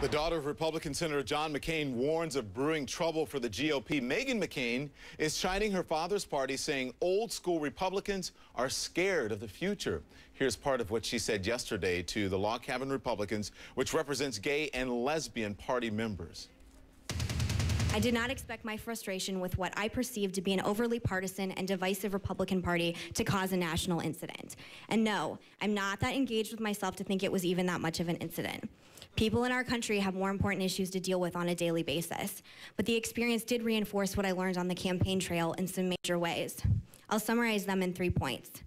The daughter of Republican Senator John McCain warns of brewing trouble for the GOP. Meghan McCain is chiding her father's party, saying old school Republicans are scared of the future. Here's part of what she said yesterday to the Log Cabin Republicans, which represents gay and lesbian party members. I did not expect my frustration with what I perceived to be an overly partisan and divisive Republican Party to cause a national incident. And no, I'm not that engaged with myself to think it was even that much of an incident. People in our country have more important issues to deal with on a daily basis. But the experience did reinforce what I learned on the campaign trail in some major ways. I'll summarize them in 3 points.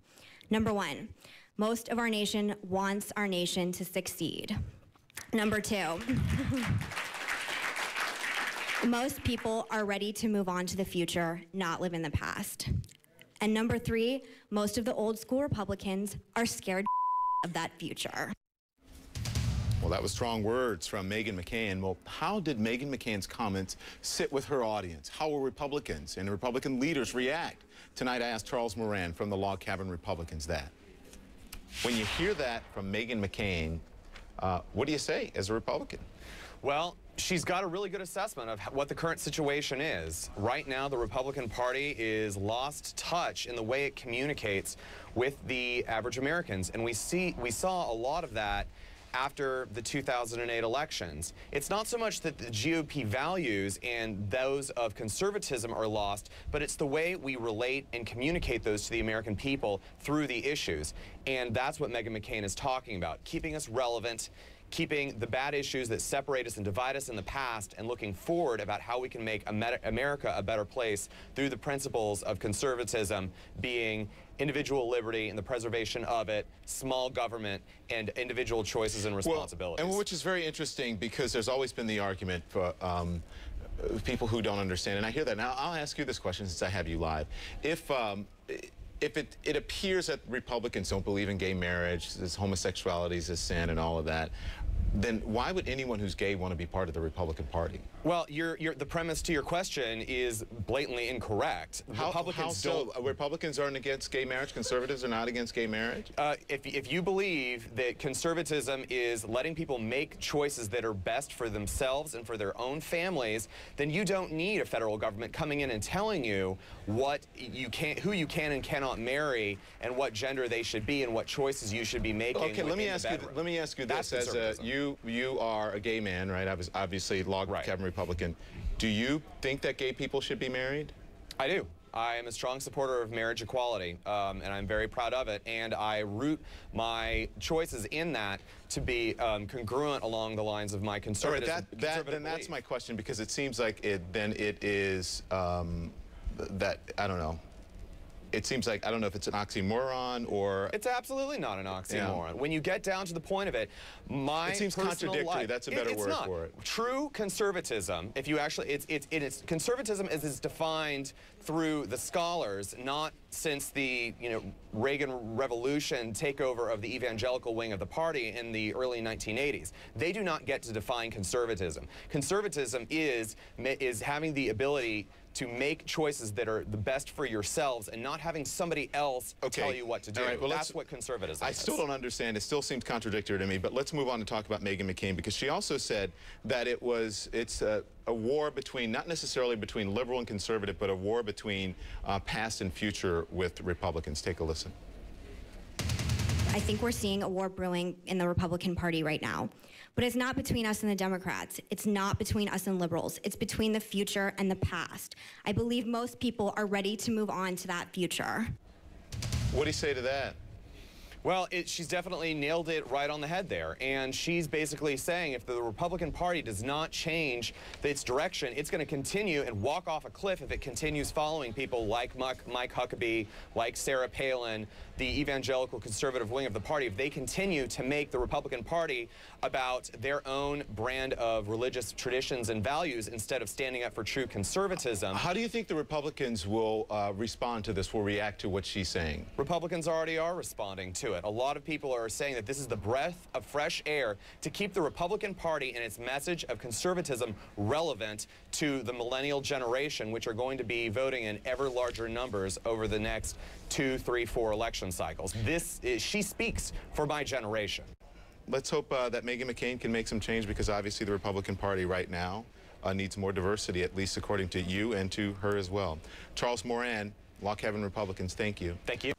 Number 1, most of our nation wants our nation to succeed. Number 2, most people are ready to move on to the future, not live in the past. And number 3, most of the old school Republicans are scared of that future. Well, that was strong words from Meghan McCain. Well, how did Meghan McCain's comments sit with her audience? How will Republicans and Republican leaders react? Tonight, I asked Charles Moran from the Log Cabin Republicans that. When you hear that from Meghan McCain, what do you say as a Republican? Well, she's got a really good assessment of what the current situation is. Right now, the Republican Party is lost touch in the way it communicates with the average Americans, and we saw a lot of that after the 2008 elections. It's not so much that the GOP values and those of conservatism are lost, but it's the way we relate and communicate those to the American people through the issues. And that's what Meghan McCain is talking about, keeping us relevant, keeping the bad issues that separate us and divide us in the past, and looking forward about how we can make America a better place through the principles of conservatism being individual liberty and the preservation of it, small government, and individual choices and responsibilities. Well, and which is very interesting because there's always been the argument for people who don't understand, and I hear that. Now, I'll ask you this question since I have you live. If it appears that Republicans don't believe in gay marriage, this homosexuality is a sin and all of that, then why would anyone who's gay want to be part of the Republican Party? Well, the premise to your question is blatantly incorrect. Republicans aren't against gay marriage, conservatives are not against gay marriage? If you believe that conservatism is letting people make choices that are best for themselves and for their own families, then you don't need a federal government coming in and telling you who you can and cannot marry and what gender they should be and what choices you should be making. Okay, let me ask you this. As you are a gay man, right? I was obviously Log Cabin Republican. Do you think that gay people should be married? I do. I am a strong supporter of marriage equality, and I'm very proud of it, and I root my choices in that to be congruent along the lines of my conservative then that's my question, because it seems like it is that, I don't know. It seems like, I don't know if it's an oxymoron or... It's absolutely not an oxymoron. Yeah. When you get down to the point of it, it seems contradictory. That's a better word for it. True conservatism, if you actually, conservatism is defined through the scholars, not since the Reagan Revolution takeover of the evangelical wing of the party in the early 1980s. They do not get to define conservatism. Conservatism is having the ability to make choices that are the best for yourselves and not having somebody else tell you what to do. Right, well, that's what conservatism is. I still don't understand. It still seems contradictory to me, but let's move on to talk about Meghan McCain, because she also said that it's a war between, not necessarily between liberal and conservative, but a war between past and future with Republicans. Take a listen. I think we're seeing a war brewing in the Republican Party right now. But it's not between us and the Democrats. It's not between us and liberals. It's between the future and the past. I believe most people are ready to move on to that future. What do you say to that? Well, she's definitely nailed it right on the head there. And she's basically saying if the Republican Party does not change its direction, it's going to continue and walk off a cliff if it continues following people like Mike Huckabee, like Sarah Palin, the evangelical conservative wing of the party. If they continue to make the Republican Party about their own brand of religious traditions and values instead of standing up for true conservatism. How do you think the Republicans will respond to this, will react to what she's saying? Republicans already are responding to it. A lot of people are saying that this is the breath of fresh air to keep the Republican Party and its message of conservatism relevant to the millennial generation, which are going to be voting in ever larger numbers over the next 2, 3, 4 election cycles. She speaks for my generation. let's hope that Meghan McCain can make some change, because obviously the Republican Party right now needs more diversity, at least according to you and to her as well. Charles Moran, Lock Haven Republicans, thank you. Thank you.